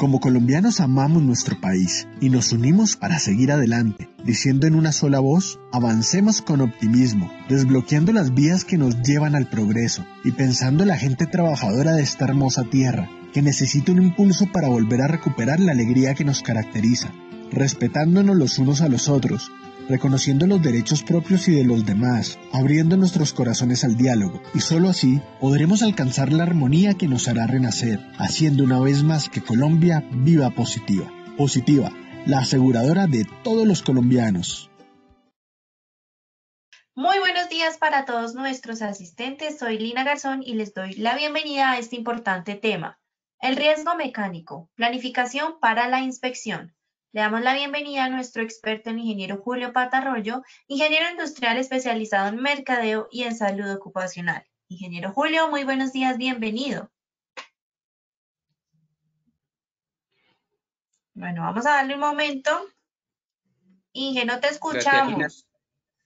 Como colombianos amamos nuestro país y nos unimos para seguir adelante, diciendo en una sola voz, avancemos con optimismo, desbloqueando las vías que nos llevan al progreso y pensando en la gente trabajadora de esta hermosa tierra, que necesita un impulso para volver a recuperar la alegría que nos caracteriza, respetándonos los unos a los otros, reconociendo los derechos propios y de los demás, abriendo nuestros corazones al diálogo, y solo así podremos alcanzar la armonía que nos hará renacer, haciendo una vez más que Colombia viva positiva. Positiva, la aseguradora de todos los colombianos. Muy buenos días para todos nuestros asistentes. Soy Lina Garzón y les doy la bienvenida a este importante tema, el riesgo mecánico, planificación para la inspección. Le damos la bienvenida a nuestro experto, el ingeniero Julio Patarroyo, ingeniero industrial especializado en mercadeo y en salud ocupacional. Ingeniero Julio, muy buenos días, bienvenido. Bueno, vamos a darle un momento. Inge, no te escuchamos.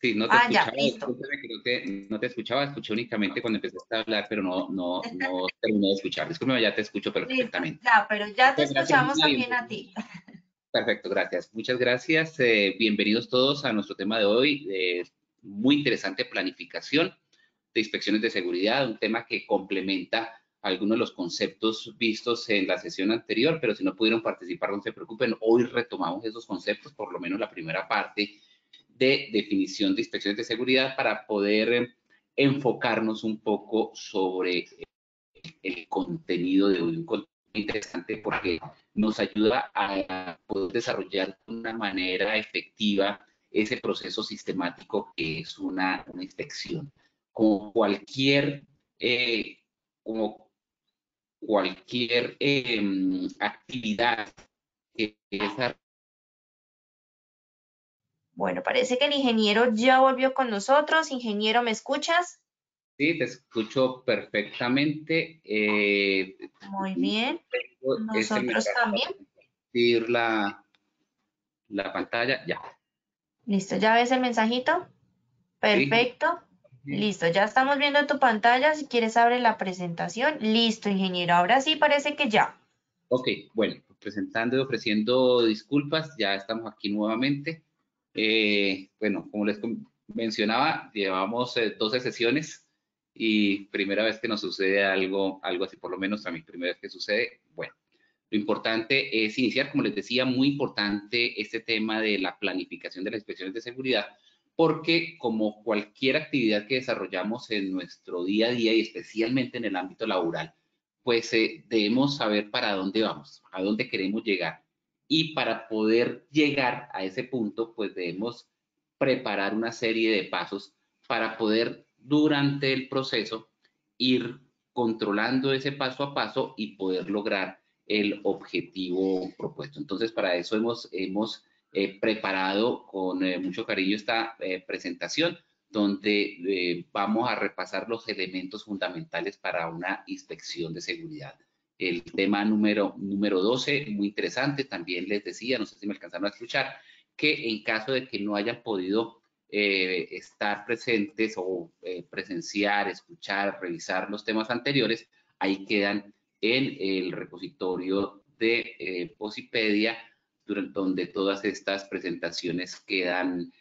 Sí, no te escuchaba, ya, listo. Creo que no te escuchaba, escuché únicamente cuando empezaste a hablar, pero no terminé de escuchar. Discúlpeme, ya te escucho perfectamente. Listo, ya, pero ya te escuchamos también a ti. Perfecto, gracias. Muchas gracias. Bienvenidos todos a nuestro tema de hoy. Muy interesante, planificación de inspecciones de seguridad, un tema que complementa algunos de los conceptos vistos en la sesión anterior, pero si no pudieron participar, no se preocupen. Hoy retomamos esos conceptos, por lo menos la primera parte de definición de inspecciones de seguridad, para poder enfocarnos un poco sobre el contenido de hoy, un contenido interesante porque nos ayuda a poder desarrollar de una manera efectiva ese proceso sistemático que es una inspección. Como cualquier, actividad que esa. Bueno, parece que el ingeniero ya volvió con nosotros. Ingeniero, ¿me escuchas? Sí, te escucho perfectamente. Muy bien. Nosotros también. Compartir la pantalla, ya. Listo, ¿ya ves el mensajito? Perfecto. Sí. Listo, ya estamos viendo tu pantalla. Si quieres, abre la presentación. Listo, ingeniero. Ahora sí parece que ya. Ok, bueno, presentando y ofreciendo disculpas, ya estamos aquí nuevamente. Bueno, como les mencionaba, llevamos 12 sesiones y primera vez que nos sucede algo así, por lo menos a mí, primera vez que sucede. Bueno, lo importante es iniciar, como les decía, muy importante este tema de la planificación de las inspecciones de seguridad, porque como cualquier actividad que desarrollamos en nuestro día a día y especialmente en el ámbito laboral, pues debemos saber para dónde vamos, a dónde queremos llegar. Y para poder llegar a ese punto, pues debemos preparar una serie de pasos para poder, durante el proceso, ir controlando ese paso a paso y poder lograr el objetivo propuesto. Entonces, para eso hemos preparado con mucho cariño esta presentación, donde vamos a repasar los elementos fundamentales para una inspección de seguridad. El tema número 12, muy interesante, también les decía, no sé si me alcanzaron a escuchar, que en caso de que no hayan podido estar presentes o presenciar, escuchar, revisar los temas anteriores, ahí quedan en el repositorio de Posipedia, donde todas estas presentaciones quedan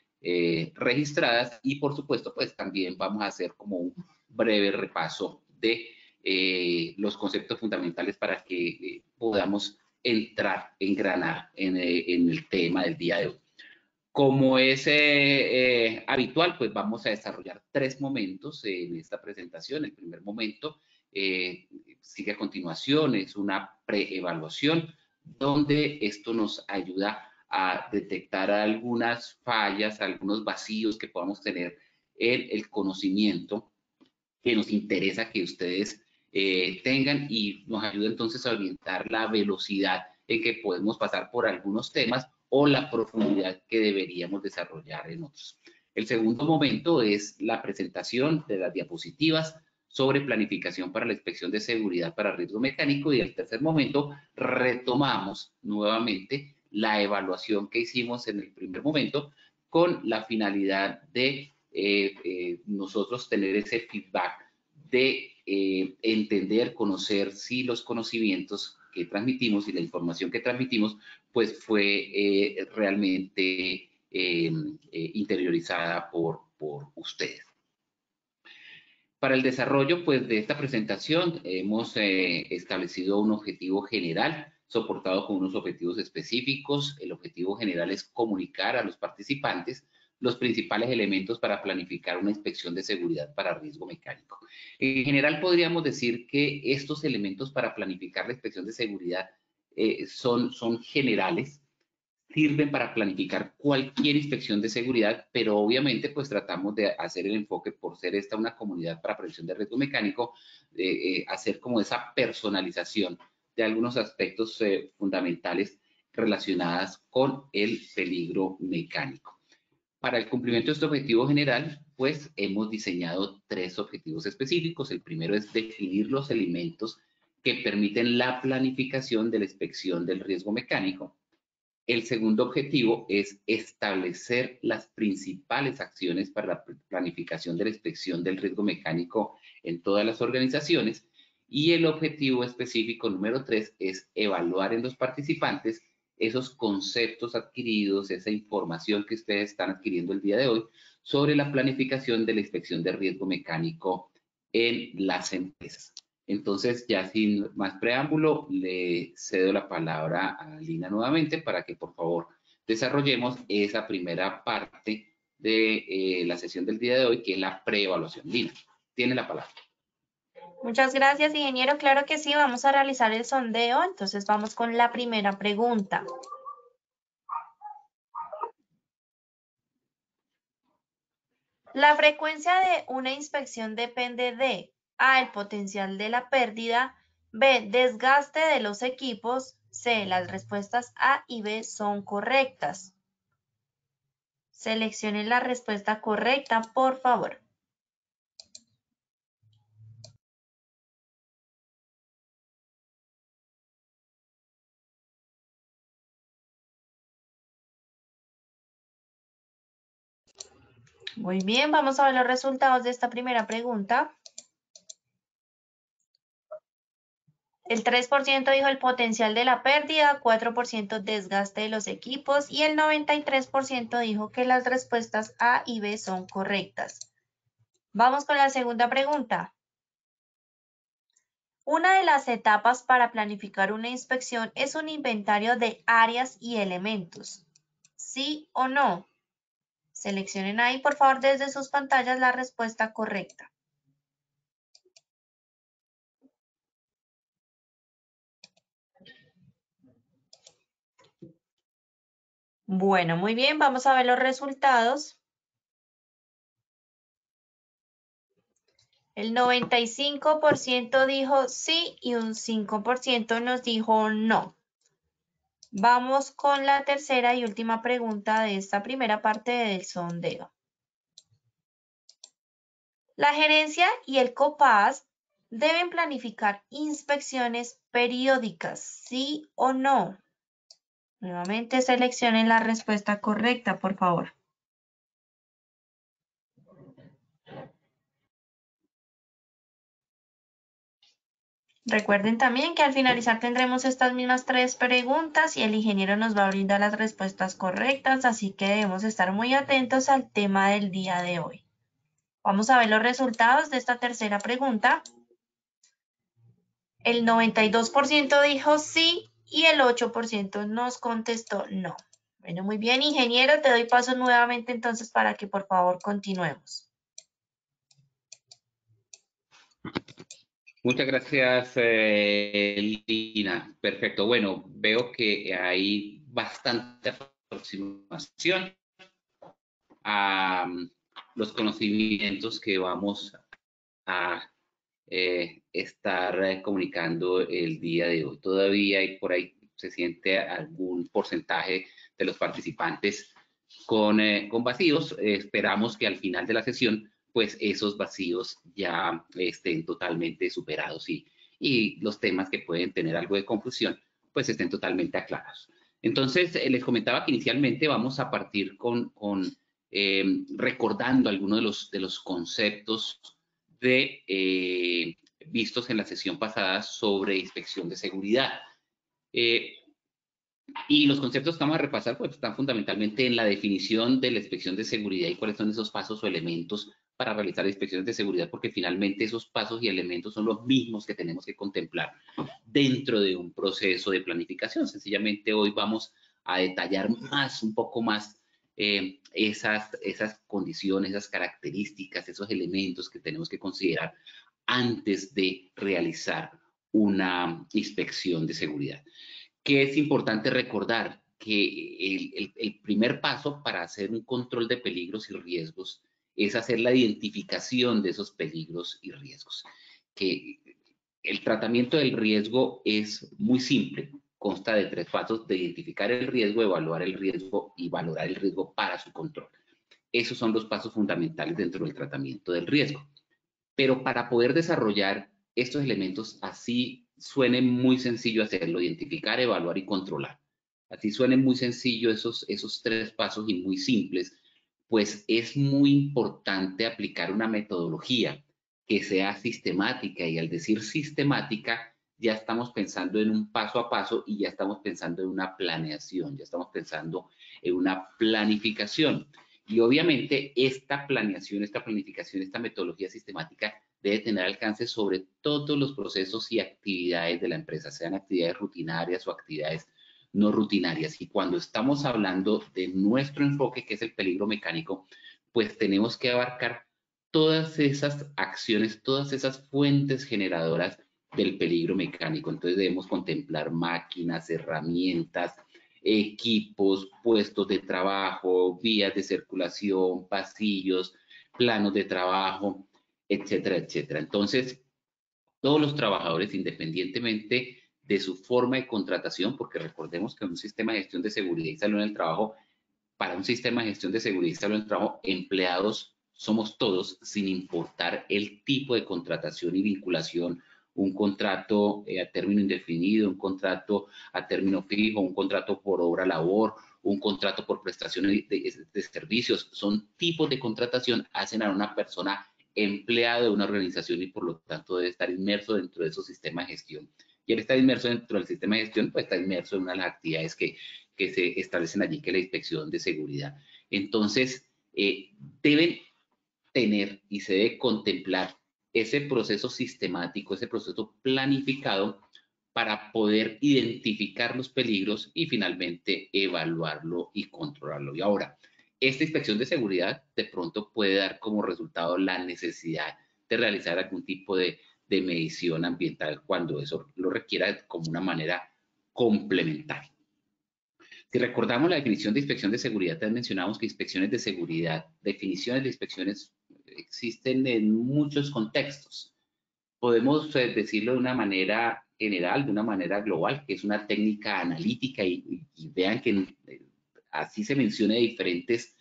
registradas, y por supuesto pues también vamos a hacer como un breve repaso de los conceptos fundamentales para que podamos entrar, engranar en el tema del día de hoy. Como es habitual, pues vamos a desarrollar 3 momentos en esta presentación. El primer momento sigue a continuación, es una preevaluación, donde esto nos ayuda a detectar algunas fallas, algunos vacíos que podamos tener en el conocimiento que nos interesa que ustedes tengan, y nos ayuda entonces a orientar la velocidad en que podemos pasar por algunos temas o la profundidad que deberíamos desarrollar en otros. El segundo momento es la presentación de las diapositivas sobre planificación para la inspección de seguridad para riesgo mecánico, y el tercer momento retomamos nuevamente la evaluación que hicimos en el primer momento con la finalidad de nosotros tener ese feedback de entender, conocer si los conocimientos que transmitimos y la información que transmitimos, pues fue realmente interiorizada por ustedes. Para el desarrollo pues, de esta presentación hemos establecido un objetivo general soportado con unos objetivos específicos. El objetivo general es comunicar a los participantes los principales elementos para planificar una inspección de seguridad para riesgo mecánico. En general podríamos decir que estos elementos para planificar la inspección de seguridad son generales, sirven para planificar cualquier inspección de seguridad, pero obviamente pues tratamos de hacer el enfoque, por ser esta una comunidad para prevención de riesgo mecánico, hacer como esa personalización de algunos aspectos fundamentales relacionadas con el peligro mecánico. Para el cumplimiento de este objetivo general, pues hemos diseñado 3 objetivos específicos. El primero es definir los elementos que permiten la planificación de la inspección del riesgo mecánico. El segundo objetivo es establecer las principales acciones para la planificación de la inspección del riesgo mecánico en todas las organizaciones. Y el objetivo específico número 3 es evaluar en los participantes esos conceptos adquiridos, esa información que ustedes están adquiriendo el día de hoy sobre la planificación de la inspección de riesgo mecánico en las empresas. Entonces, ya sin más preámbulo, le cedo la palabra a Lina nuevamente para que, por favor, desarrollemos esa primera parte de la sesión del día de hoy, que es la preevaluación. Lina, tiene la palabra. Muchas gracias, ingeniero. Claro que sí, vamos a realizar el sondeo. Entonces, vamos con la primera pregunta. La frecuencia de una inspección depende de A, el potencial de la pérdida, B, desgaste de los equipos, C, las respuestas A y B son correctas. Seleccionen la respuesta correcta, por favor. Muy bien, vamos a ver los resultados de esta primera pregunta. El 3% dijo el potencial de la pérdida, 4% desgaste de los equipos y el 93% dijo que las respuestas A y B son correctas. Vamos con la segunda pregunta. Una de las etapas para planificar una inspección es un inventario de áreas y elementos. ¿Sí o no? Seleccionen ahí, por favor, desde sus pantallas la respuesta correcta. Bueno, muy bien, vamos a ver los resultados. El 95% dijo sí y un 5% nos dijo no. Vamos con la tercera y última pregunta de esta primera parte del sondeo. La gerencia y el COPAS deben planificar inspecciones periódicas, ¿sí o no? Nuevamente seleccionen la respuesta correcta, por favor. Recuerden también que al finalizar tendremos estas mismas 3 preguntas y el ingeniero nos va a brindar las respuestas correctas, así que debemos estar muy atentos al tema del día de hoy. Vamos a ver los resultados de esta tercera pregunta. El 92% dijo sí y el 8% nos contestó no. Bueno, muy bien, ingeniero, te doy paso nuevamente entonces para que por favor continuemos. Muchas gracias, Lina. Perfecto. Bueno, veo que hay bastante aproximación a los conocimientos que vamos a estar comunicando el día de hoy. Todavía hay por ahí, se siente algún porcentaje de los participantes con vacíos. Esperamos que al final de la sesión pues esos vacíos ya estén totalmente superados y los temas que pueden tener algo de confusión pues estén totalmente aclarados. Entonces, les comentaba que inicialmente vamos a partir con recordando algunos de los conceptos de vistos en la sesión pasada sobre inspección de seguridad. Y los conceptos que vamos a repasar pues, están fundamentalmente en la definición de la inspección de seguridad y cuáles son esos pasos o elementos para realizar inspecciones de seguridad, porque finalmente esos pasos y elementos son los mismos que tenemos que contemplar dentro de un proceso de planificación. Sencillamente hoy vamos a detallar un poco más esas condiciones, esas características, esos elementos que tenemos que considerar antes de realizar una inspección de seguridad. Que es importante recordar que el primer paso para hacer un control de peligros y riesgos es hacer la identificación de esos peligros y riesgos. Que el tratamiento del riesgo es muy simple, consta de 3 pasos: de identificar el riesgo, evaluar el riesgo y valorar el riesgo para su control. Esos son los pasos fundamentales dentro del tratamiento del riesgo. Pero para poder desarrollar estos elementos, así suene muy sencillo hacerlo: identificar, evaluar y controlar. Así suene muy sencillo esos 3 pasos y muy simples, pues es muy importante aplicar una metodología que sea sistemática, y al decir sistemática ya estamos pensando en un paso a paso y ya estamos pensando en una planeación, ya estamos pensando en una planificación. Y obviamente esta planeación, esta planificación, esta metodología sistemática debe tener alcance sobre todos los procesos y actividades de la empresa, sean actividades rutinarias o actividades no rutinarias. Y cuando estamos hablando de nuestro enfoque, que es el peligro mecánico, pues tenemos que abarcar todas esas acciones, todas esas fuentes generadoras del peligro mecánico. Entonces debemos contemplar máquinas, herramientas, equipos, puestos de trabajo, vías de circulación, pasillos, planos de trabajo, etcétera, etcétera. Entonces, todos los trabajadores, independientemente de su forma de contratación, porque recordemos que un sistema de gestión de seguridad y salud en el trabajo, para un sistema de gestión de seguridad y salud en el trabajo, empleados somos todos, sin importar el tipo de contratación y vinculación: un contrato a término indefinido, un contrato a término fijo, un contrato por obra labor, un contrato por prestaciones de servicios. Son tipos de contratación, hacen a una persona empleado de una organización y por lo tanto debe estar inmerso dentro de esos sistemas de gestión. Y al estar inmerso dentro del sistema de gestión, pues está inmerso en una de las actividades que se establecen allí, que es la inspección de seguridad. Entonces, deben tener y se debe contemplar ese proceso sistemático, ese proceso planificado para poder identificar los peligros y finalmente evaluarlo y controlarlo. Y ahora, esta inspección de seguridad de pronto puede dar como resultado la necesidad de realizar algún tipo de medición ambiental cuando eso lo requiera, como una manera complementaria. Si recordamos la definición de inspección de seguridad, también mencionamos que inspecciones de seguridad, definiciones de inspecciones existen en muchos contextos. Podemos decirlo de una manera general, de una manera global, que es una técnica analítica, y vean que así se menciona de diferentes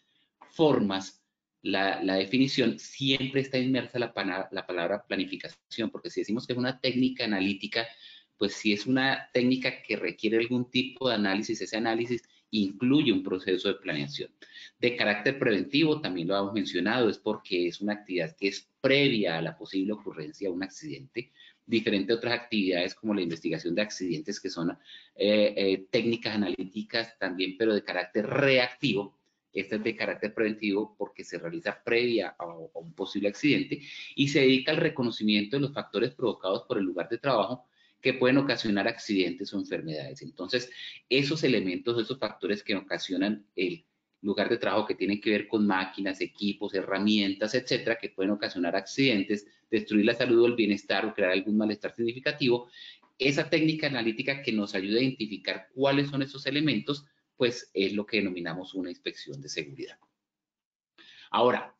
formas. La definición siempre está inmersa la palabra planificación, porque si decimos que es una técnica analítica, pues si es una técnica que requiere algún tipo de análisis, ese análisis incluye un proceso de planeación. De carácter preventivo, también lo hemos mencionado, es porque es una actividad que es previa a la posible ocurrencia de un accidente, diferente a otras actividades como la investigación de accidentes, que son técnicas analíticas también, pero de carácter reactivo. Esta es de carácter preventivo porque se realiza previa a un posible accidente y se dedica al reconocimiento de los factores provocados por el lugar de trabajo que pueden ocasionar accidentes o enfermedades. Entonces, esos elementos, esos factores que ocasionan el lugar de trabajo, que tienen que ver con máquinas, equipos, herramientas, etcétera, que pueden ocasionar accidentes, destruir la salud o el bienestar o crear algún malestar significativo, esa técnica analítica que nos ayuda a identificar cuáles son esos elementos, pues es lo que denominamos una inspección de seguridad. Ahora,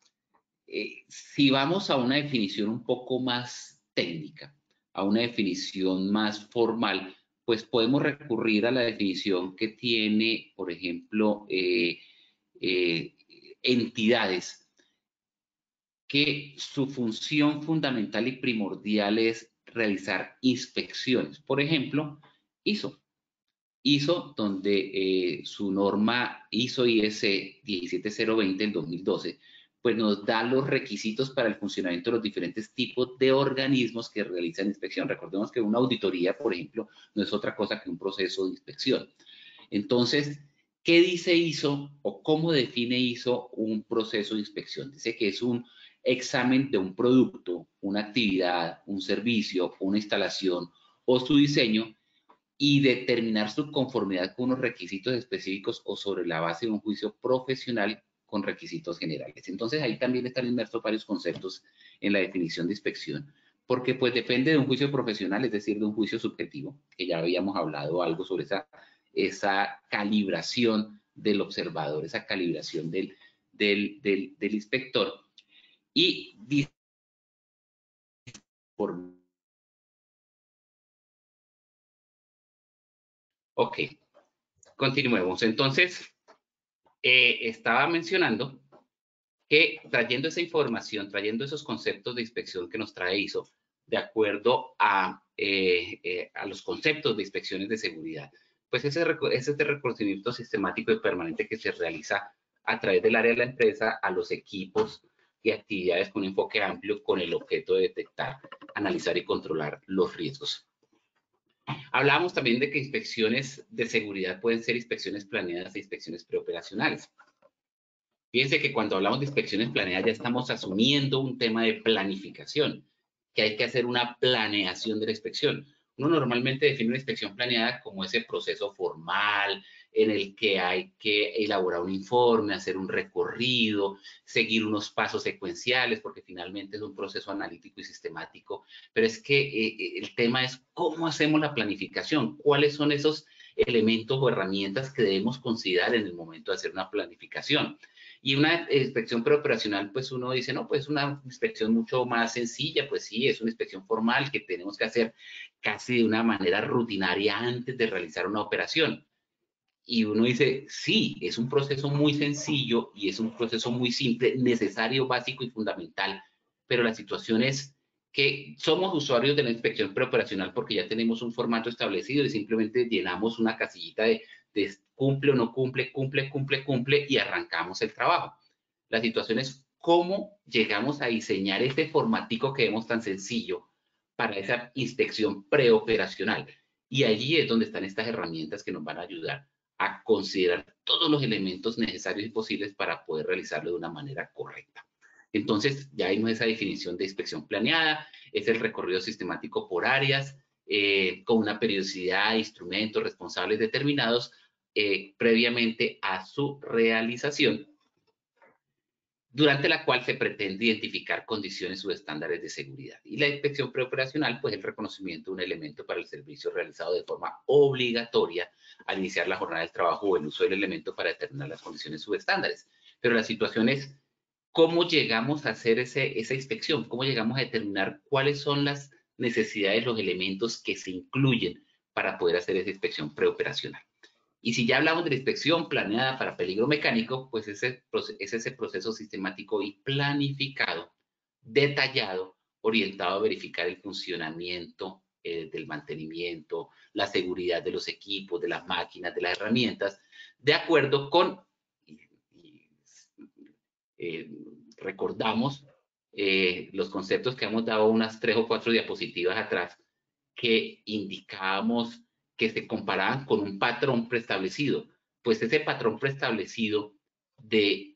si vamos a una definición un poco más técnica, a una definición más formal, pues podemos recurrir a la definición que tiene, por ejemplo, entidades que su función fundamental y primordial es realizar inspecciones. Por ejemplo, ISO, donde su norma ISO IS 17020 del 2012 pues nos da los requisitos para el funcionamiento de los diferentes tipos de organismos que realizan inspección. Recordemos que una auditoría, por ejemplo, no es otra cosa que un proceso de inspección. Entonces, ¿qué dice ISO o cómo define ISO un proceso de inspección? Dice que es un examen de un producto, una actividad, un servicio, una instalación o su diseño y determinar su conformidad con unos requisitos específicos o sobre la base de un juicio profesional con requisitos generales. Entonces ahí también están inmersos varios conceptos en la definición de inspección, porque pues depende de un juicio profesional, es decir, de un juicio subjetivo, que ya habíamos hablado algo sobre esa calibración del observador, esa calibración del inspector, y por... Ok, continuemos. Entonces, estaba mencionando que trayendo esa información, trayendo esos conceptos de inspección que nos trae ISO, de acuerdo a los conceptos de inspecciones de seguridad, pues ese es este reconocimiento sistemático y permanente que se realiza a través del área de la empresa a los equipos y actividades con un enfoque amplio con el objeto de detectar, analizar y controlar los riesgos. Hablábamos también de que inspecciones de seguridad pueden ser inspecciones planeadas e inspecciones preoperacionales. Fíjense que cuando hablamos de inspecciones planeadas ya estamos asumiendo un tema de planificación, que hay que hacer una planeación de la inspección. Uno normalmente define una inspección planeada como ese proceso formal en el que hay que elaborar un informe, hacer un recorrido, seguir unos pasos secuenciales, porque finalmente es un proceso analítico y sistemático. Pero es que el tema es cómo hacemos la planificación, cuáles son esos elementos o herramientas que debemos considerar en el momento de hacer una planificación. Y una inspección preoperacional, pues uno dice, no, pues una inspección mucho más sencilla, pues sí, es una inspección formal que tenemos que hacer casi de una manera rutinaria antes de realizar una operación. Y uno dice, sí, es un proceso muy sencillo y es un proceso muy simple, necesario, básico y fundamental, pero la situación es que somos usuarios de la inspección preoperacional porque ya tenemos un formato establecido y simplemente llenamos una casillita de cumple o no cumple, cumple y arrancamos el trabajo. La situación es cómo llegamos a diseñar este formatico que vemos tan sencillo para esa inspección preoperacional. Y allí es donde están estas herramientas que nos van a ayudar a considerar todos los elementos necesarios y posibles para poder realizarlo de una manera correcta. Entonces, ya vimos esa definición de inspección planeada, es el recorrido sistemático por áreas, con una periodicidad, instrumentos responsables determinados previamente a su realización, durante la cual se pretende identificar condiciones o estándares de seguridad. Y la inspección preoperacional, pues el reconocimiento de un elemento para el servicio realizado de forma obligatoria al iniciar la jornada del trabajo o el uso del elemento para determinar las condiciones subestándares. Pero la situación es cómo llegamos a hacer esa inspección, cómo llegamos a determinar cuáles son las necesidades, los elementos que se incluyen para poder hacer esa inspección preoperacional. Y si ya hablamos de la inspección planeada para peligro mecánico, pues es ese proceso sistemático y planificado, detallado, orientado a verificar el funcionamiento del mantenimiento, la seguridad de los equipos, de las máquinas, de las herramientas, de acuerdo con, recordamos los conceptos que hemos dado unas 3 o 4 diapositivas atrás, que indicábamos que se comparaban con un patrón preestablecido. Pues ese patrón preestablecido de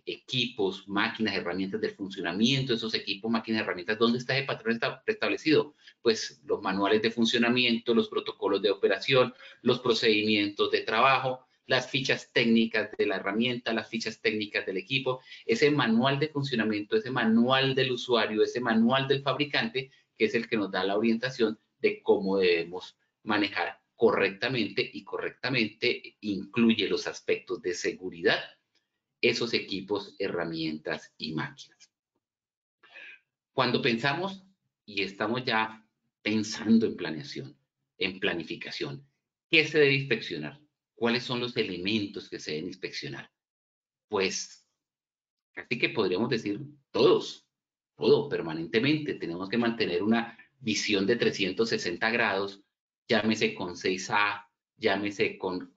equipos, máquinas, herramientas del funcionamiento de esos equipos, máquinas, herramientas, ¿dónde está ese patrón preestablecido? Pues los manuales de funcionamiento, los protocolos de operación, los procedimientos de trabajo, las fichas técnicas de la herramienta, las fichas técnicas del equipo, ese manual de funcionamiento, ese manual del usuario, ese manual del fabricante, que es el que nos da la orientación de cómo debemos manejar correctamente, y correctamente incluye los aspectos de seguridad, esos equipos, herramientas y máquinas. Cuando pensamos y estamos ya pensando en planeación, en planificación, ¿qué se debe inspeccionar? ¿Cuáles son los elementos que se deben inspeccionar? Pues casi que podríamos decir todos, todo permanentemente. Tenemos que mantener una visión de 360 grados, llámese con 6A, llámese con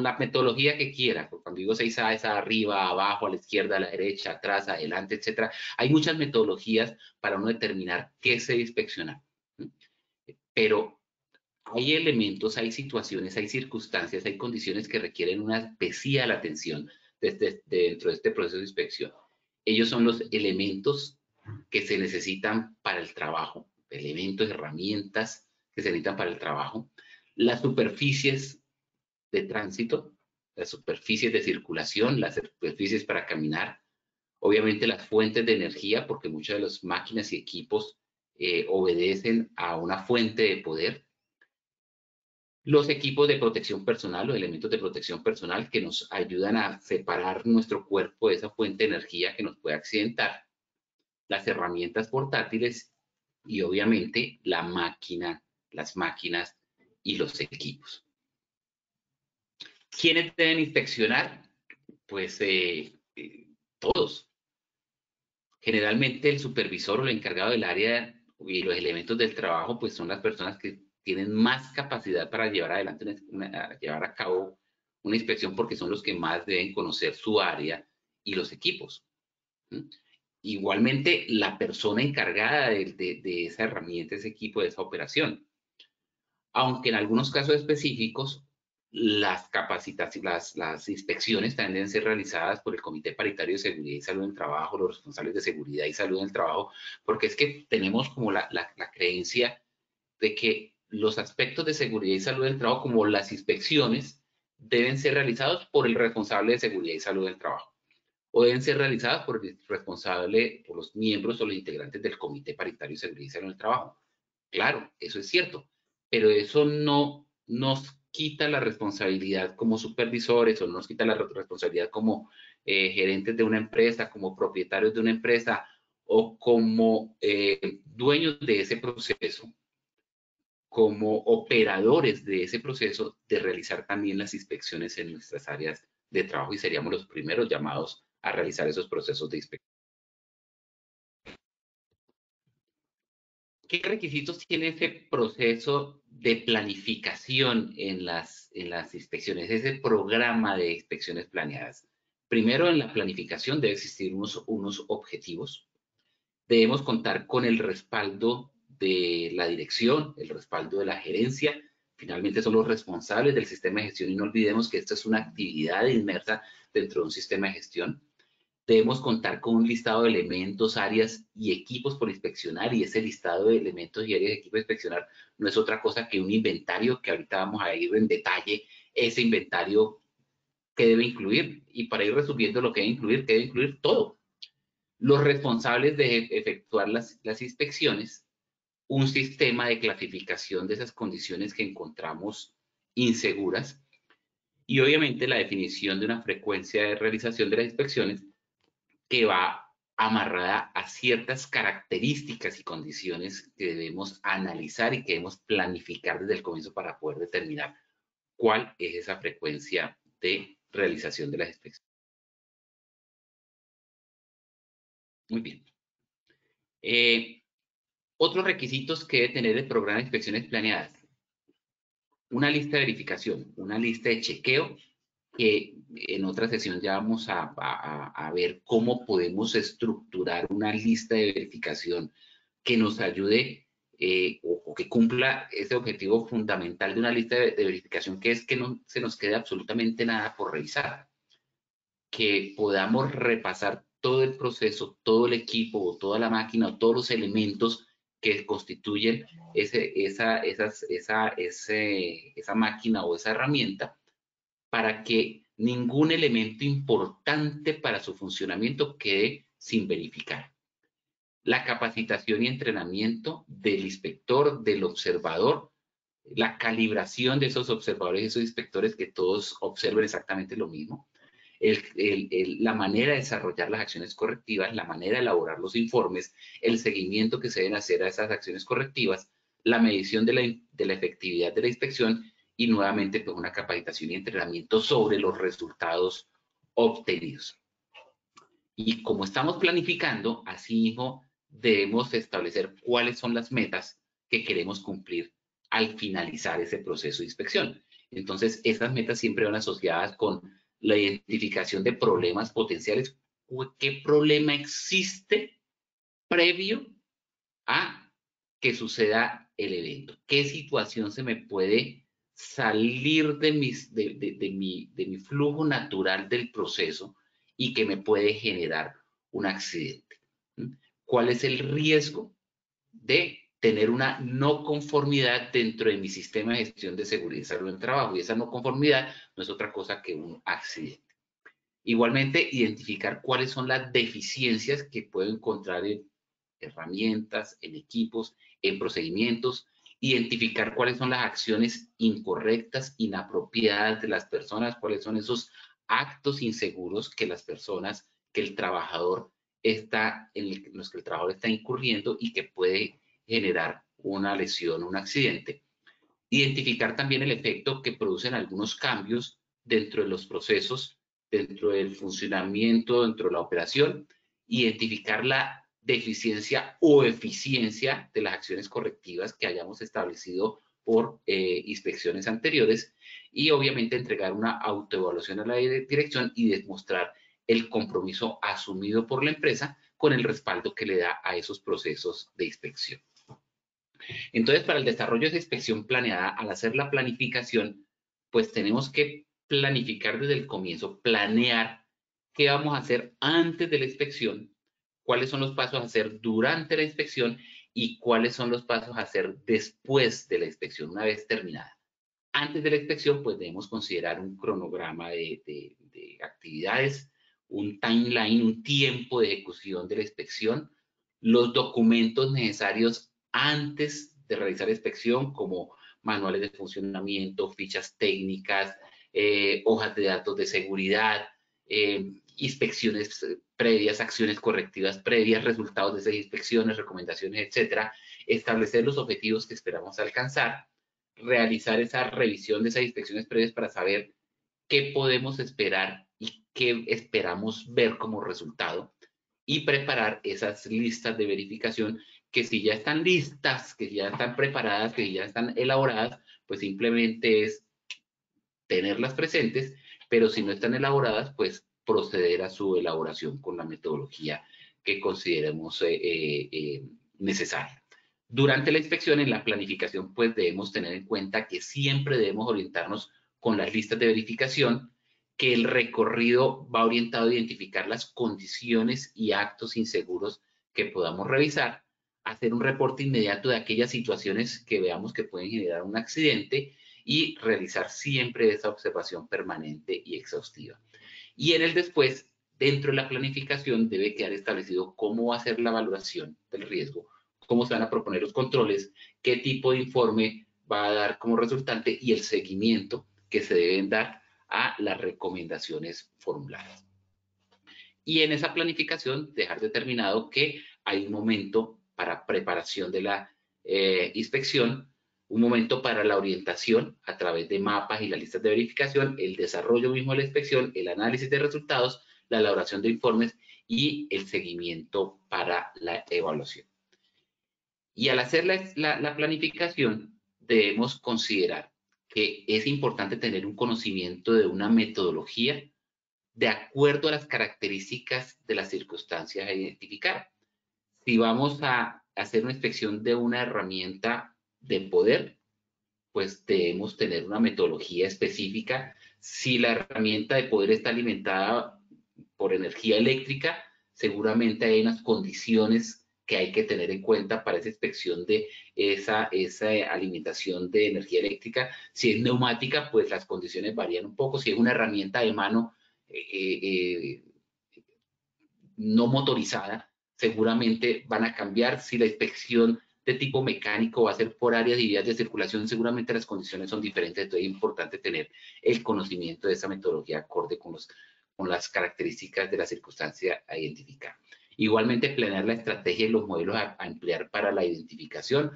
la metodología que quiera. Cuando digo 6A es arriba, abajo, a la izquierda, a la derecha, atrás, adelante, etcétera. Hay muchas metodologías para uno determinar qué se inspeccionar. Pero hay elementos, hay situaciones, hay circunstancias, hay condiciones que requieren una especial atención dentro de este proceso de inspección. Ellos son los elementos que se necesitan para el trabajo, elementos, herramientas que se necesitan para el trabajo, las superficies de tránsito, las superficies de circulación, las superficies para caminar, obviamente las fuentes de energía, porque muchas de las máquinas y equipos obedecen a una fuente de poder, los equipos de protección personal, los elementos de protección personal que nos ayudan a separar nuestro cuerpo de esa fuente de energía que nos puede accidentar, las herramientas portátiles y obviamente la máquina, las máquinas y los equipos. ¿Quiénes deben inspeccionar? Pues todos. Generalmente el supervisor o el encargado del área y los elementos del trabajo pues son las personas que tienen más capacidad para llevar adelante llevar a cabo una inspección, porque son los que más deben conocer su área y los equipos. Igualmente, la persona encargada de esa herramienta, ese equipo, de esa operación. Aunque en algunos casos específicos, las capacitaciones, las inspecciones también deben ser realizadas por el Comité Paritario de Seguridad y Salud en el Trabajo, los responsables de seguridad y salud en el trabajo, porque es que tenemos como la creencia de que los aspectos de seguridad y salud del trabajo, como las inspecciones, deben ser realizados por el responsable de seguridad y salud del trabajo, o deben ser realizadas por el responsable, por los miembros o los integrantes del Comité Paritario de Seguridad y Salud del Trabajo. Claro, eso es cierto, pero eso no nos quita la responsabilidad como supervisores, o no nos quita la responsabilidad como gerentes de una empresa, como propietarios de una empresa, o como dueños de ese proceso, como operadores de ese proceso, de realizar también las inspecciones en nuestras áreas de trabajo, y seríamos los primeros llamados a realizar esos procesos de inspección. ¿Qué requisitos tiene ese proceso de planificación en las inspecciones, ese programa de inspecciones planeadas? Primero, en la planificación debe existir unos objetivos. Debemos contar con el respaldo de la dirección, el respaldo de la gerencia. Finalmente son los responsables del sistema de gestión, y no olvidemos que esta es una actividad inmersa dentro de un sistema de gestión. Debemos contar con un listado de elementos, áreas y equipos por inspeccionar, y ese listado de elementos y áreas de equipos por inspeccionar no es otra cosa que un inventario, que ahorita vamos a ir en detalle ese inventario que debe incluir, y para ir resumiendo lo que debe incluir todo. Los responsables de efectuar las inspecciones, un sistema de clasificación de esas condiciones que encontramos inseguras, y obviamente la definición de una frecuencia de realización de las inspecciones que va amarrada a ciertas características y condiciones que debemos analizar y que debemos planificar desde el comienzo para poder determinar cuál es esa frecuencia de realización de las inspecciones. Muy bien. Otros requisitos que debe tener el programa de inspecciones planeadas: una lista de verificación, una lista de chequeo, que en otra sesión ya vamos a ver cómo podemos estructurar una lista de verificación que nos ayude o que cumpla ese objetivo fundamental de una lista de verificación, que es que no se nos quede absolutamente nada por revisar, que podamos repasar todo el proceso, todo el equipo, o toda la máquina, o todos los elementos que constituyen esa máquina o esa herramienta, para que ningún elemento importante para su funcionamiento quede sin verificar. La capacitación y entrenamiento del inspector, del observador, la calibración de esos observadores y esos inspectores, que todos observen exactamente lo mismo, la manera de desarrollar las acciones correctivas, la manera de elaborar los informes, el seguimiento que se deben hacer a esas acciones correctivas, la medición de la efectividad de la inspección, y nuevamente pues una capacitación y entrenamiento sobre los resultados obtenidos. Y como estamos planificando, asimismo debemos establecer cuáles son las metas que queremos cumplir al finalizar ese proceso de inspección. Entonces, esas metas siempre van asociadas con la identificación de problemas potenciales. ¿Qué problema existe previo a que suceda el evento? ¿Qué situación se me puede salir de mi flujo natural del proceso y que me puede generar un accidente? ¿Cuál es el riesgo de tener una no conformidad dentro de mi sistema de gestión de seguridad y salud en trabajo? Y esa no conformidad no es otra cosa que un accidente. Igualmente, identificar cuáles son las deficiencias que puedo encontrar en herramientas, en equipos, en procedimientos, identificar cuáles son las acciones incorrectas, inapropiadas de las personas, cuáles son esos actos inseguros que las personas, que el trabajador está, en los que el trabajador está incurriendo y que puede generar una lesión, un accidente. Identificar también el efecto que producen algunos cambios dentro de los procesos, dentro del funcionamiento, dentro de la operación, identificar la deficiencia o eficiencia de las acciones correctivas que hayamos establecido por inspecciones anteriores y obviamente entregar una autoevaluación a la dirección y demostrar el compromiso asumido por la empresa con el respaldo que le da a esos procesos de inspección. Entonces, para el desarrollo de esa inspección planeada, al hacer la planificación, pues tenemos que planificar desde el comienzo, planear qué vamos a hacer antes de la inspección, cuáles son los pasos a hacer durante la inspección y cuáles son los pasos a hacer después de la inspección, una vez terminada. Antes de la inspección, pues debemos considerar un cronograma de actividades, un timeline, un tiempo de ejecución de la inspección, los documentos necesarios antes de realizar la inspección, como manuales de funcionamiento, fichas técnicas, hojas de datos de seguridad, inspecciones previas, acciones correctivas previas, resultados de esas inspecciones, recomendaciones, etcétera. Establecer los objetivos que esperamos alcanzar, realizar esa revisión de esas inspecciones previas para saber qué podemos esperar y qué esperamos ver como resultado, y preparar esas listas de verificación que si ya están listas, que ya están preparadas, que ya están elaboradas, pues simplemente es tenerlas presentes, pero si no están elaboradas, pues proceder a su elaboración con la metodología que consideremos necesaria. Durante la inspección, en la planificación, pues debemos tener en cuenta que siempre debemos orientarnos con las listas de verificación, que el recorrido va orientado a identificar las condiciones y actos inseguros que podamos revisar, hacer un reporte inmediato de aquellas situaciones que veamos que pueden generar un accidente y realizar siempre esa observación permanente y exhaustiva. Y en el después, dentro de la planificación, debe quedar establecido cómo va a ser la valoración del riesgo, cómo se van a proponer los controles, qué tipo de informe va a dar como resultante y el seguimiento que se deben dar a las recomendaciones formuladas. Y en esa planificación dejar determinado que hay un momento para preparación de la inspección, un momento para la orientación a través de mapas y las listas de verificación, el desarrollo mismo de la inspección, el análisis de resultados, la elaboración de informes y el seguimiento para la evaluación. Y al hacer la planificación, debemos considerar que es importante tener un conocimiento de una metodología de acuerdo a las características de las circunstancias a identificar. Si vamos a hacer una inspección de una herramienta de poder, pues debemos tener una metodología específica. Si la herramienta de poder está alimentada por energía eléctrica, seguramente hay unas condiciones que hay que tener en cuenta para esa inspección de esa alimentación de energía eléctrica. Si es neumática, pues las condiciones varían un poco. Si es una herramienta de mano no motorizada, seguramente van a cambiar. Si la inspección de tipo mecánico va a ser por áreas y vías de circulación, seguramente las condiciones son diferentes. Entonces es importante tener el conocimiento de esa metodología acorde con las características de la circunstancia a identificar. Igualmente, planear la estrategia y los modelos a emplear para la identificación.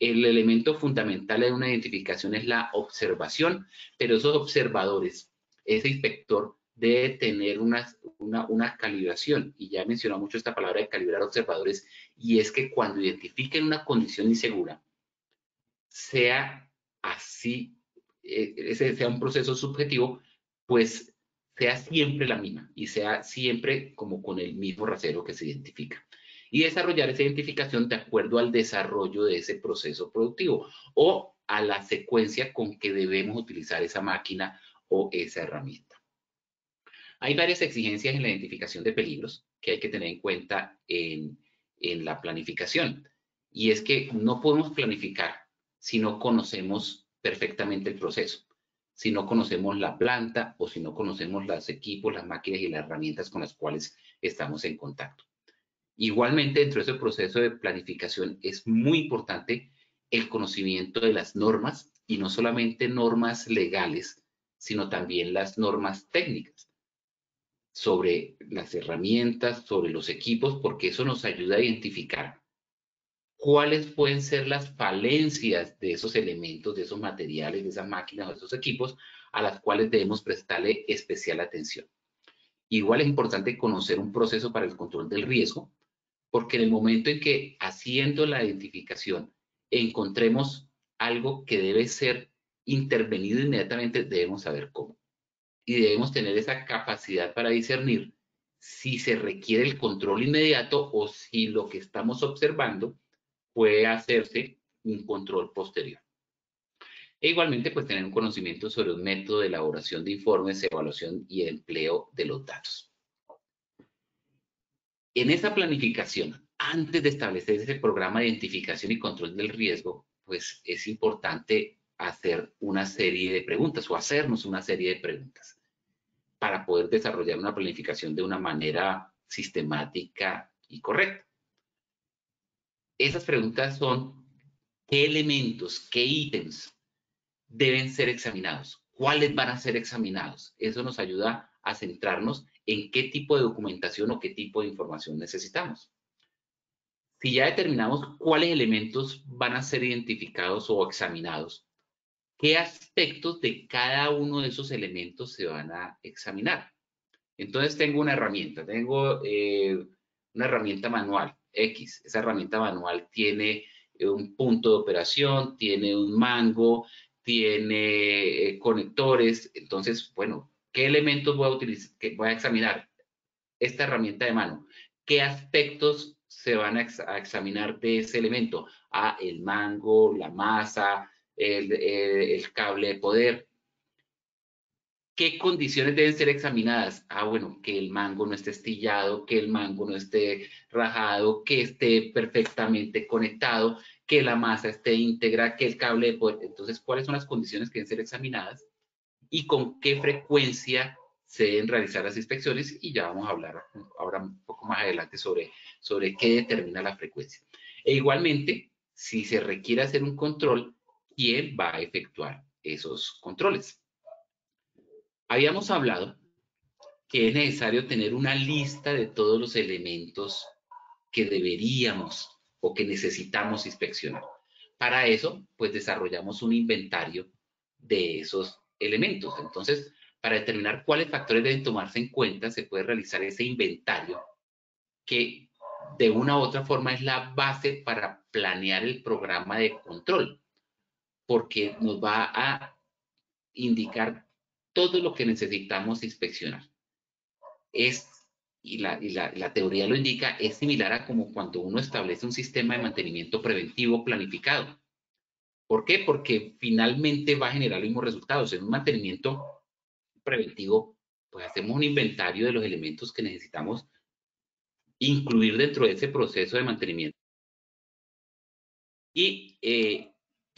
El elemento fundamental de una identificación es la observación, pero esos observadores, ese inspector, debe tener una calibración, y ya he mencionado mucho esta palabra de calibrar observadores, y es que cuando identifiquen una condición insegura, sea así ese sea un proceso subjetivo, pues sea siempre la misma y sea siempre como con el mismo rasero que se identifica. Y desarrollar esa identificación de acuerdo al desarrollo de ese proceso productivo o a la secuencia con que debemos utilizar esa máquina o esa herramienta. Hay varias exigencias en la identificación de peligros que hay que tener en cuenta en la planificación. Y es que no podemos planificar si no conocemos perfectamente el proceso, si no conocemos la planta o si no conocemos los equipos, las máquinas y las herramientas con las cuales estamos en contacto. Igualmente, dentro de ese proceso de planificación es muy importante el conocimiento de las normas y no solamente normas legales, sino también las normas técnicas sobre las herramientas, sobre los equipos, porque eso nos ayuda a identificar cuáles pueden ser las falencias de esos elementos, de esos materiales, de esas máquinas o de esos equipos a las cuales debemos prestarle especial atención. Igual es importante conocer un proceso para el control del riesgo, porque en el momento en que haciendo la identificación encontremos algo que debe ser intervenido inmediatamente, debemos saber cómo. Y debemos tener esa capacidad para discernir si se requiere el control inmediato o si lo que estamos observando puede hacerse un control posterior. E igualmente, pues tener un conocimiento sobre un método de elaboración de informes, evaluación y empleo de los datos. En esa planificación, antes de establecer ese programa de identificación y control del riesgo, pues es importante hacer una serie de preguntas o hacernos una serie de preguntas para poder desarrollar una planificación de una manera sistemática y correcta. Esas preguntas son: ¿qué elementos, qué ítems deben ser examinados? ¿Cuáles van a ser examinados? Eso nos ayuda a centrarnos en qué tipo de documentación o qué tipo de información necesitamos. Si ya determinamos cuáles elementos van a ser identificados o examinados, ¿qué aspectos de cada uno de esos elementos se van a examinar? Entonces tengo una herramienta, tengo una herramienta manual X. Esa herramienta manual tiene un punto de operación, tiene un mango, tiene conectores. Entonces, bueno, ¿qué elementos voy a utilizar, que voy a examinar? Esta herramienta de mano. ¿Qué aspectos se van a examinar de ese elemento? El mango, la masa, el cable de poder. ¿Qué condiciones deben ser examinadas? Bueno, que el mango no esté estillado, que el mango no esté rajado, que esté perfectamente conectado, que la masa esté íntegra, que el cable de poder. Entonces, ¿cuáles son las condiciones que deben ser examinadas? Y con qué frecuencia se deben realizar las inspecciones, y ya vamos a hablar ahora un poco más adelante sobre qué determina la frecuencia. E igualmente, si se requiere hacer un control, ¿quién va a efectuar esos controles? Habíamos hablado que es necesario tener una lista de todos los elementos que deberíamos o que necesitamos inspeccionar. Para eso, pues desarrollamos un inventario de esos elementos. Entonces, para determinar cuáles factores deben tomarse en cuenta, se puede realizar ese inventario que de una u otra forma es la base para planear el programa de control, porque nos va a indicar todo lo que necesitamos inspeccionar. Y la teoría lo indica, es similar a como cuando uno establece un sistema de mantenimiento preventivo planificado. ¿Por qué? Porque finalmente va a generar los mismos resultados. En un mantenimiento preventivo, pues hacemos un inventario de los elementos que necesitamos incluir dentro de ese proceso de mantenimiento. Y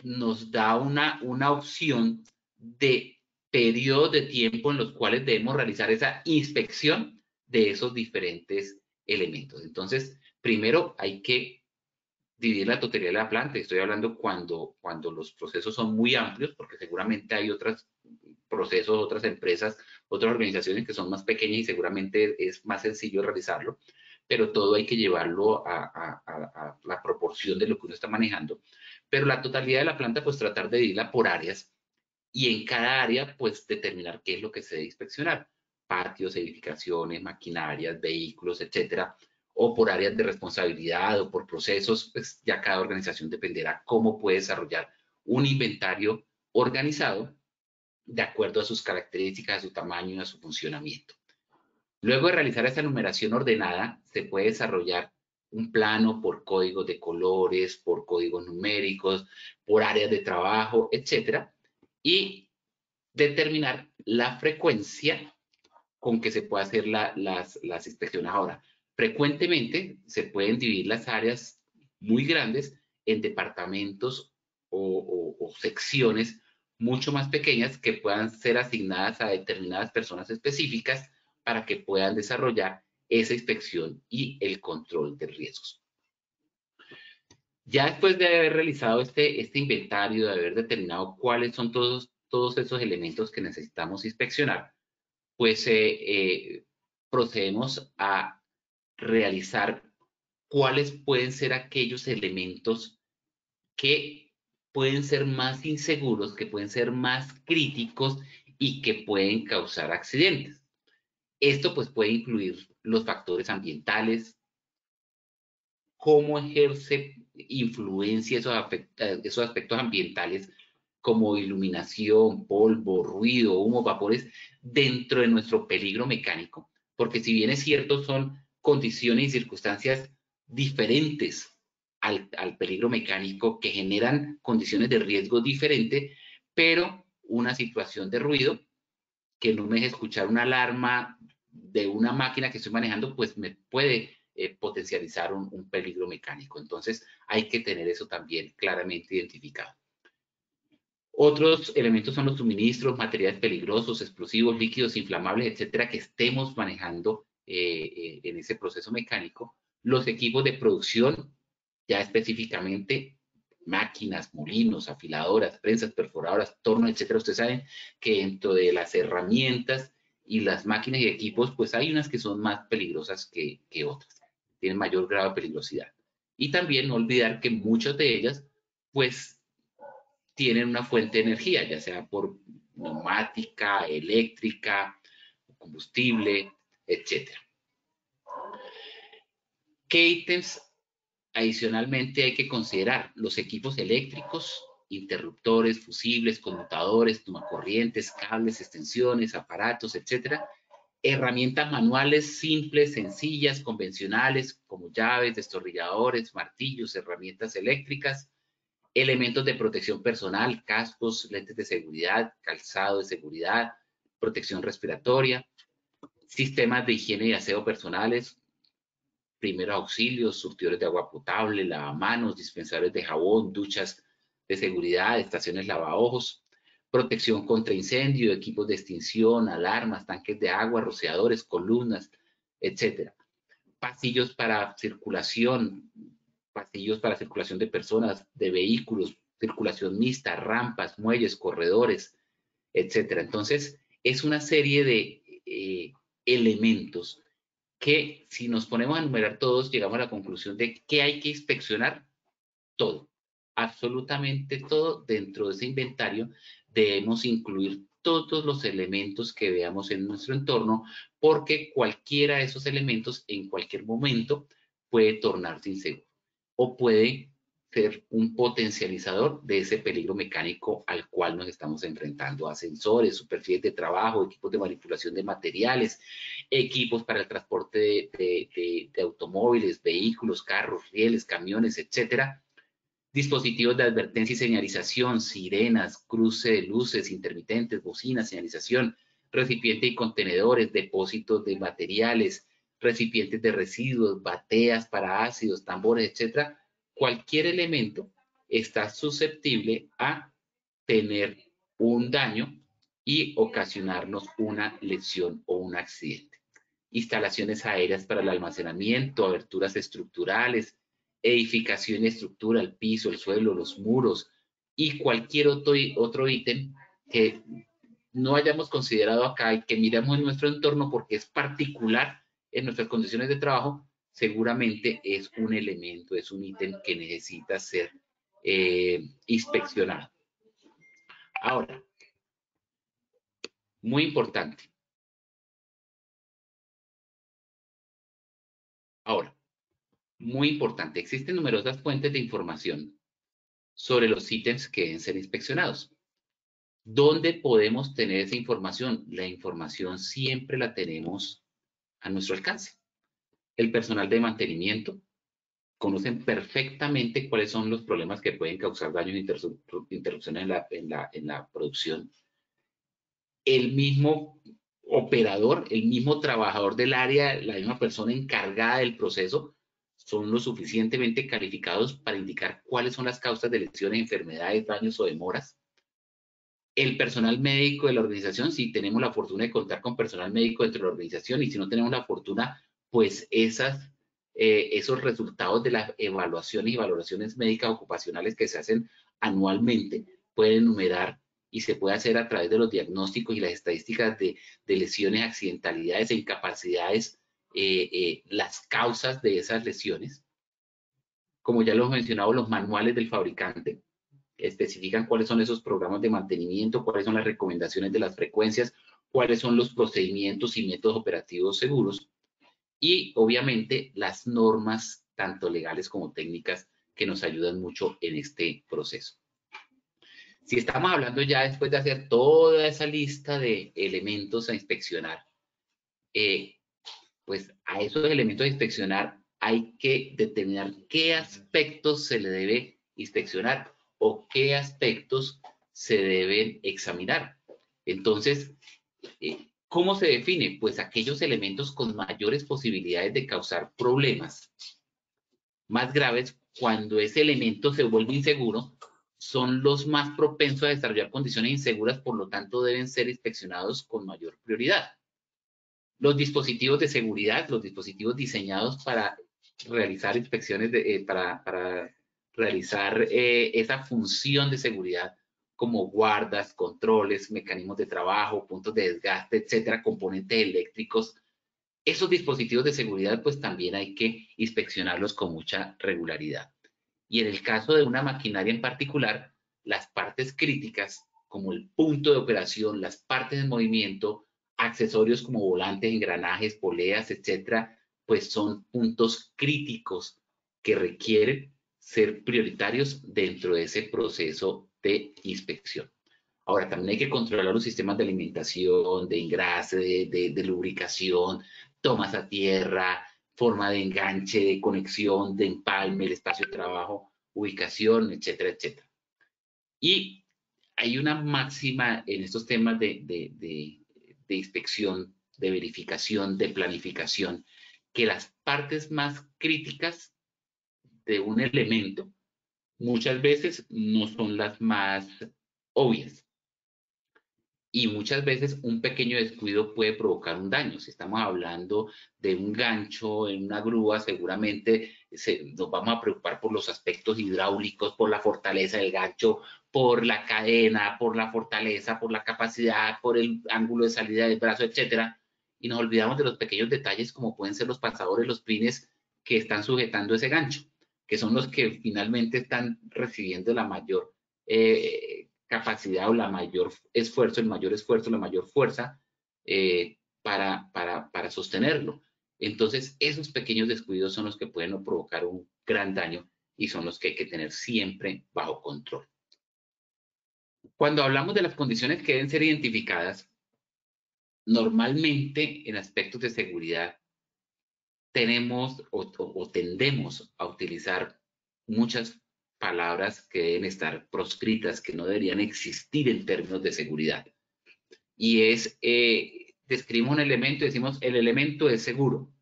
nos da una opción de periodos de tiempo en los cuales debemos realizar esa inspección de esos diferentes elementos. Entonces, primero hay que dividir la totalidad de la planta. Estoy hablando cuando los procesos son muy amplios, porque seguramente hay otros procesos, otras empresas, otras organizaciones que son más pequeñas y seguramente es más sencillo realizarlo, pero todo hay que llevarlo a la proporción de lo que uno está manejando. Pero la totalidad de la planta, pues tratar de dividirla por áreas y en cada área, pues determinar qué es lo que se debe inspeccionar. Patios, edificaciones, maquinarias, vehículos, etcétera, o por áreas de responsabilidad o por procesos, pues ya cada organización dependerá cómo puede desarrollar un inventario organizado de acuerdo a sus características, a su tamaño y a su funcionamiento. Luego de realizar esta numeración ordenada, se puede desarrollar un plano por códigos de colores, por códigos numéricos, por áreas de trabajo, etcétera, y determinar la frecuencia con que se puede hacer las inspecciones. Ahora, frecuentemente se pueden dividir las áreas muy grandes en departamentos o secciones mucho más pequeñas que puedan ser asignadas a determinadas personas específicas para que puedan desarrollar esa inspección y el control de riesgos. Ya después de haber realizado este inventario, de haber determinado cuáles son todos esos elementos que necesitamos inspeccionar, pues procedemos a realizar cuáles pueden ser aquellos elementos que pueden ser más inseguros, que pueden ser más críticos y que pueden causar accidentes. Esto pues puede incluir los factores ambientales, cómo ejerce influencia esos aspectos ambientales como iluminación, polvo, ruido, humo, vapores, dentro de nuestro peligro mecánico. Porque si bien es cierto, son condiciones y circunstancias diferentes al peligro mecánico que generan condiciones de riesgo diferentes, pero una situación de ruido que no me deje escuchar una alarma de una máquina que estoy manejando, pues me puede potencializar un peligro mecánico. Entonces hay que tener eso también claramente identificado. Otros elementos son los suministros, materiales peligrosos, explosivos, líquidos, inflamables, etcétera, que estemos manejando en ese proceso mecánico. Los equipos de producción, ya específicamente máquinas, molinos, afiladoras, prensas, perforadoras, tornos, etcétera. Ustedes saben que dentro de las herramientas y las máquinas y equipos, pues hay unas que son más peligrosas que otras, tienen mayor grado de peligrosidad. Y también no olvidar que muchas de ellas, pues, tienen una fuente de energía, ya sea por neumática, eléctrica, combustible, etcétera. ¿Qué ítems adicionalmente hay que considerar? Los equipos eléctricos, interruptores, fusibles, conmutadores, tomacorrientes, cables, extensiones, aparatos, etcétera. Herramientas manuales simples, sencillas, convencionales, como llaves, destornilladores, martillos, herramientas eléctricas. Elementos de protección personal, cascos, lentes de seguridad, calzado de seguridad, protección respiratoria, sistemas de higiene y aseo personales, primeros auxilios, surtidores de agua potable, lavamanos, dispensadores de jabón, duchas de seguridad, estaciones lavaojos, protección contra incendio, equipos de extinción, alarmas, tanques de agua, rociadores, columnas, etcétera. Pasillos para circulación de personas, de vehículos, circulación mixta, rampas, muelles, corredores, etcétera. Entonces, es una serie de elementos que si nos ponemos a enumerar todos, llegamos a la conclusión de que hay que inspeccionar todo, absolutamente todo. Dentro de ese inventario debemos incluir todos los elementos que veamos en nuestro entorno, porque cualquiera de esos elementos en cualquier momento puede tornarse inseguro o puede ser un potencializador de ese peligro mecánico al cual nos estamos enfrentando. Ascensores, superficies de trabajo, equipos de manipulación de materiales, equipos para el transporte de automóviles, vehículos, carros, rieles, camiones, etcétera. Dispositivos de advertencia y señalización, sirenas, cruce de luces, intermitentes, bocinas, señalización, recipientes y contenedores, depósitos de materiales, recipientes de residuos, bateas para ácidos, tambores, etcétera. Cualquier elemento está susceptible a tener un daño y ocasionarnos una lesión o un accidente. Instalaciones aéreas para el almacenamiento, aberturas estructurales, edificación y estructura, el piso, el suelo, los muros y cualquier otro ítem que no hayamos considerado acá y que miramos en nuestro entorno porque es particular en nuestras condiciones de trabajo, seguramente es un elemento, es un ítem que necesita ser inspeccionado. Ahora, muy importante. Ahora, muy importante, existen numerosas fuentes de información sobre los ítems que deben ser inspeccionados. ¿Dónde podemos tener esa información? La información siempre la tenemos a nuestro alcance. El personal de mantenimiento conocen perfectamente cuáles son los problemas que pueden causar daños e interrupciones en la producción. El mismo operador, el mismo trabajador del área, la misma persona encargada del proceso, son lo suficientemente calificados para indicar cuáles son las causas de lesiones, enfermedades, daños o demoras. El personal médico de la organización, si tenemos la fortuna de contar con personal médico dentro de la organización, y si no tenemos la fortuna, pues esos resultados de las evaluaciones y valoraciones médicas ocupacionales que se hacen anualmente pueden enumerar y se puede hacer a través de los diagnósticos y las estadísticas de lesiones, accidentalidades e incapacidades, las causas de esas lesiones. Como ya lo hemos mencionado, los manuales del fabricante especifican cuáles son esos programas de mantenimiento, cuáles son las recomendaciones de las frecuencias, cuáles son los procedimientos y métodos operativos seguros y obviamente las normas tanto legales como técnicas que nos ayudan mucho en este proceso. Si estamos hablando ya después de hacer toda esa lista de elementos a inspeccionar, pues a esos elementos a inspeccionar hay que determinar qué aspectos se le debe inspeccionar o qué aspectos se deben examinar. Entonces, ¿cómo se define? Pues aquellos elementos con mayores posibilidades de causar problemas más graves cuando ese elemento se vuelve inseguro, son los más propensos a desarrollar condiciones inseguras, por lo tanto deben ser inspeccionados con mayor prioridad. Los dispositivos de seguridad, los dispositivos diseñados para realizar inspecciones, para realizar esa función de seguridad, como guardas, controles, mecanismos de trabajo, puntos de desgaste, etcétera, componentes eléctricos. Esos dispositivos de seguridad, pues también hay que inspeccionarlos con mucha regularidad. Y en el caso de una maquinaria en particular, las partes críticas, como el punto de operación, las partes en movimiento, accesorios como volantes, engranajes, poleas, etcétera, pues son puntos críticos que requieren ser prioritarios dentro de ese proceso de inspección. Ahora, también hay que controlar los sistemas de alimentación, de engrase, de lubricación, tomas a tierra, forma de enganche, de conexión, de empalme, el espacio de trabajo, ubicación, etcétera, etcétera. Y hay una máxima en estos temas de inspección, de verificación, de planificación, que las partes más críticas de un elemento muchas veces no son las más obvias. Y muchas veces un pequeño descuido puede provocar un daño. Si estamos hablando de un gancho en una grúa, seguramente nos vamos a preocupar por los aspectos hidráulicos, por la fortaleza del gancho, por la cadena, por la fortaleza, por la capacidad, por el ángulo de salida del brazo, etcétera. Y nos olvidamos de los pequeños detalles como pueden ser los pasadores, los pines que están sujetando ese gancho, que son los que finalmente están recibiendo la mayor capacidad o el mayor esfuerzo, la mayor fuerza para sostenerlo. Entonces, esos pequeños descuidos son los que pueden provocar un gran daño y son los que hay que tener siempre bajo control. Cuando hablamos de las condiciones que deben ser identificadas, normalmente en aspectos de seguridad tenemos o tendemos a utilizar muchas palabras que deben estar proscritas, que no deberían existir en términos de seguridad. Y es, describimos un elemento y decimos, el elemento es seguro,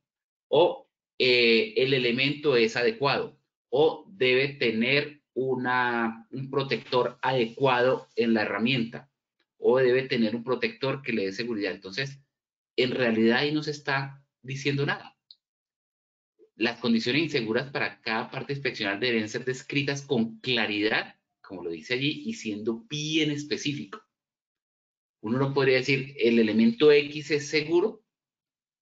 o el elemento es adecuado, o debe tener un protector adecuado en la herramienta, o debe tener un protector que le dé seguridad. Entonces, en realidad ahí no se está diciendo nada. Las condiciones inseguras para cada parte inspeccional deben ser descritas con claridad, como lo dice allí, y siendo bien específico. Uno no podría decir, el elemento X es seguro,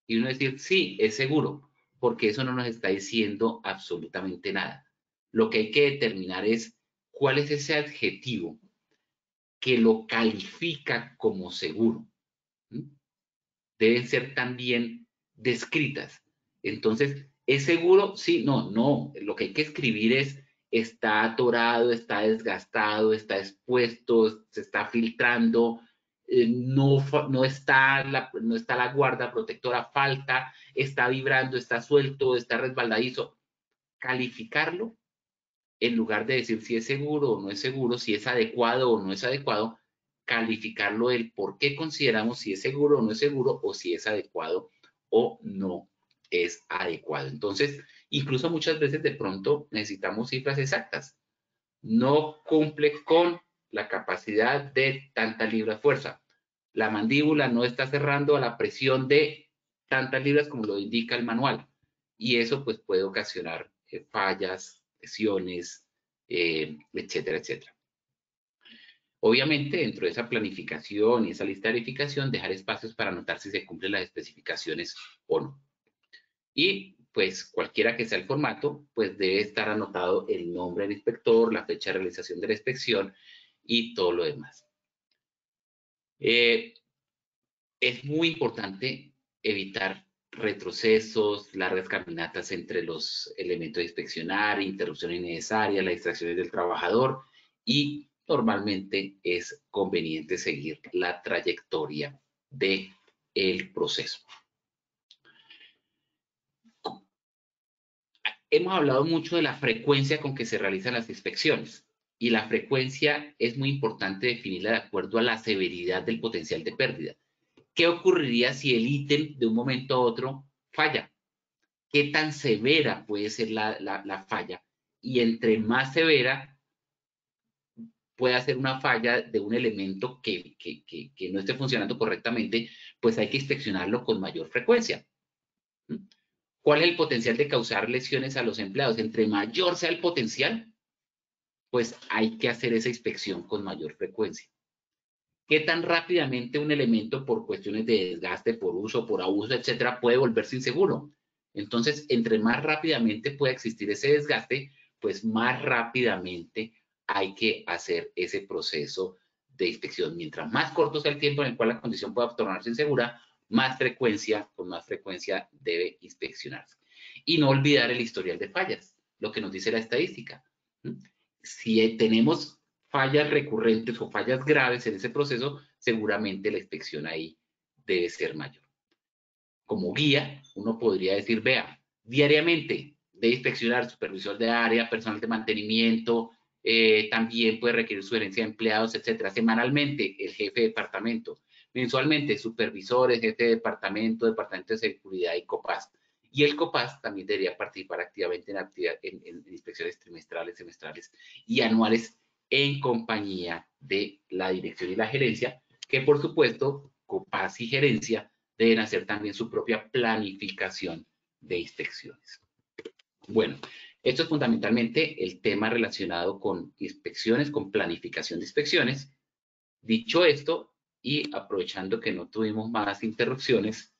y uno decir, sí, es seguro, porque eso no nos está diciendo absolutamente nada. Lo que hay que determinar es cuál es ese adjetivo que lo califica como seguro. Deben ser también descritas. Entonces, ¿es seguro? Sí, no. Lo que hay que escribir es está atorado, está desgastado, está expuesto, se está filtrando, no está la guarda protectora, falta, está vibrando, está suelto, está resbaladizo. Calificarlo en lugar de decir si es seguro o no es seguro, si es adecuado o no es adecuado, calificarlo el por qué consideramos si es seguro o no es seguro, o si es adecuado o no es adecuado. Entonces, incluso muchas veces de pronto necesitamos cifras exactas. No cumple con la capacidad de tanta libra fuerza. La mandíbula no está cerrando a la presión de tantas libras como lo indica el manual. Y eso pues puede ocasionar fallas, lesiones, etcétera, etcétera. Obviamente, dentro de esa planificación y esa lista de verificación, dejar espacios para anotar si se cumplen las especificaciones o no. Y pues cualquiera que sea el formato, pues debe estar anotado el nombre del inspector, la fecha de realización de la inspección y todo lo demás. Es muy importante evitar retrocesos, largas caminatas entre los elementos de inspeccionar, interrupciones innecesarias, las distracciones del trabajador, y normalmente es conveniente seguir la trayectoria del proceso. Hemos hablado mucho de la frecuencia con que se realizan las inspecciones, y la frecuencia es muy importante definirla de acuerdo a la severidad del potencial de pérdida. ¿Qué ocurriría si el ítem de un momento a otro falla? ¿Qué tan severa puede ser la falla? Y entre más severa puede ser una falla de un elemento que no esté funcionando correctamente, pues hay que inspeccionarlo con mayor frecuencia. ¿Cuál es el potencial de causar lesiones a los empleados? Entre mayor sea el potencial, pues hay que hacer esa inspección con mayor frecuencia. ¿Qué tan rápidamente un elemento, por cuestiones de desgaste, por uso, por abuso, etcétera, puede volverse inseguro? Entonces, entre más rápidamente pueda existir ese desgaste, pues más rápidamente hay que hacer ese proceso de inspección. Mientras más corto sea el tiempo en el cual la condición pueda tornarse insegura, con más frecuencia debe inspeccionarse. Y no olvidar el historial de fallas, lo que nos dice la estadística. Si tenemos fallas recurrentes o fallas graves en ese proceso, seguramente la inspección ahí debe ser mayor. Como guía, uno podría decir, vea, diariamente debe inspeccionar supervisor de área, personal de mantenimiento, también puede requerir sugerencia de empleados, etcétera. Semanalmente, el jefe de departamento. Mensualmente, supervisores, jefe de departamento de seguridad y COPAS. Y el COPAS también debería participar activamente en inspecciones trimestrales, semestrales y anuales en compañía de la dirección y la gerencia, que por supuesto, COPAS y gerencia deben hacer también su propia planificación de inspecciones. Bueno, esto es fundamentalmente el tema relacionado con inspecciones, con planificación de inspecciones. Dicho esto, y aprovechando que no tuvimos más interrupciones,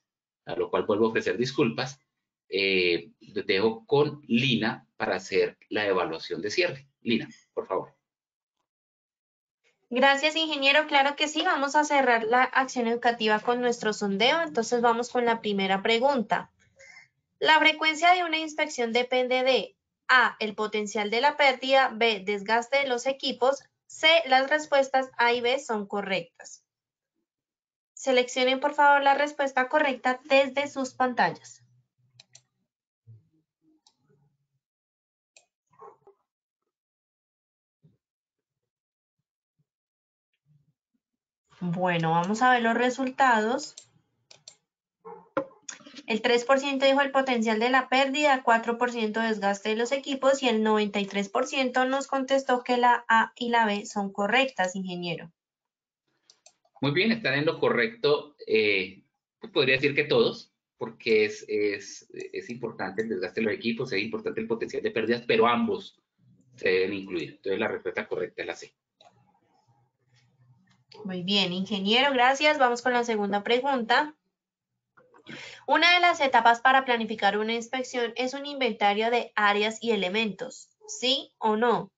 a lo cual vuelvo a ofrecer disculpas, les dejo con Lina para hacer la evaluación de cierre. Lina, por favor. Gracias, ingeniero. Claro que sí, vamos a cerrar la acción educativa con nuestro sondeo. Entonces vamos con la primera pregunta. La frecuencia de una inspección depende de A, el potencial de la pérdida, B, desgaste de los equipos, C, las respuestas A y B son correctas. Seleccionen por favor la respuesta correcta desde sus pantallas. Bueno, vamos a ver los resultados. El 3% dijo el potencial de la pérdida, 4% desgaste de los equipos y el 93% nos contestó que la A y la B son correctas, ingeniero. Muy bien, están en lo correcto. Podría decir que todos, porque es importante el desgaste de los equipos, es importante el potencial de pérdidas, pero ambos se deben incluir. Entonces la respuesta correcta es la C. Muy bien, ingeniero, gracias. Vamos con la segunda pregunta. Una de las etapas para planificar una inspección es un inventario de áreas y elementos. ¿Sí o no?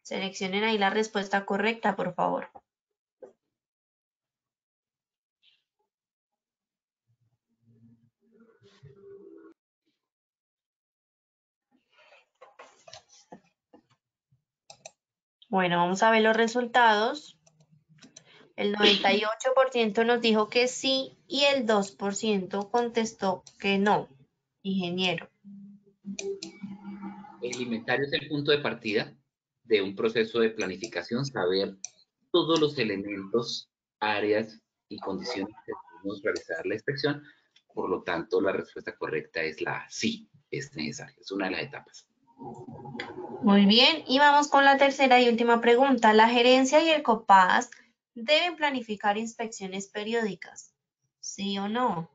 Seleccionen ahí la respuesta correcta, por favor. Bueno, vamos a ver los resultados. El 98% nos dijo que sí y el 2% contestó que no. Ingeniero. El inventario es el punto de partida de un proceso de planificación, saber todos los elementos, áreas y condiciones que debemos realizar la inspección. Por lo tanto, la respuesta correcta es la sí, es necesario, es una de las etapas. Muy bien, y vamos con la tercera y última pregunta. ¿La gerencia y el COPAS deben planificar inspecciones periódicas? ¿Sí o no?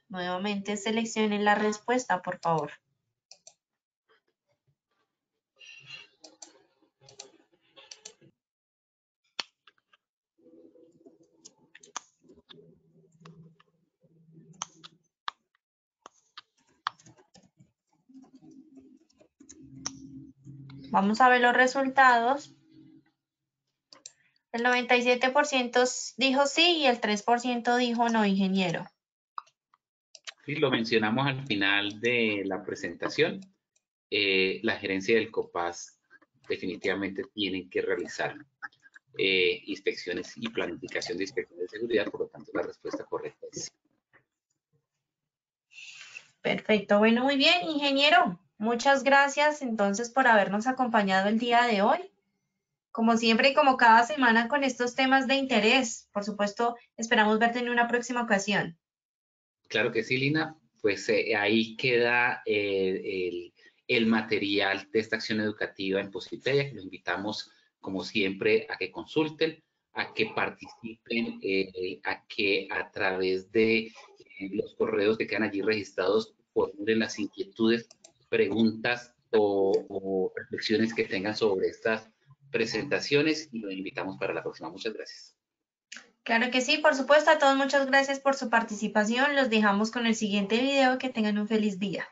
Nuevamente seleccionen la respuesta, por favor. Vamos a ver los resultados. El 97% dijo sí y el 3% dijo no, ingeniero. Sí, lo mencionamos al final de la presentación. La gerencia del COPAS definitivamente tienen que realizar inspecciones y planificación de inspecciones de seguridad, por lo tanto la respuesta correcta es sí. Perfecto, bueno, muy bien, ingeniero. Muchas gracias entonces por habernos acompañado el día de hoy. Como siempre y como cada semana con estos temas de interés. Por supuesto, esperamos verte en una próxima ocasión. Claro que sí, Lina. Pues ahí queda el material de esta acción educativa en Posipedia, que los invitamos, como siempre, a que consulten, a que participen, a que a través de los correos que quedan allí registrados formulen las inquietudes, preguntas o reflexiones que tengan sobre estas presentaciones y los invitamos para la próxima. Muchas gracias. Claro que sí, por supuesto, a todos muchas gracias por su participación. Los dejamos con el siguiente video. Que tengan un feliz día.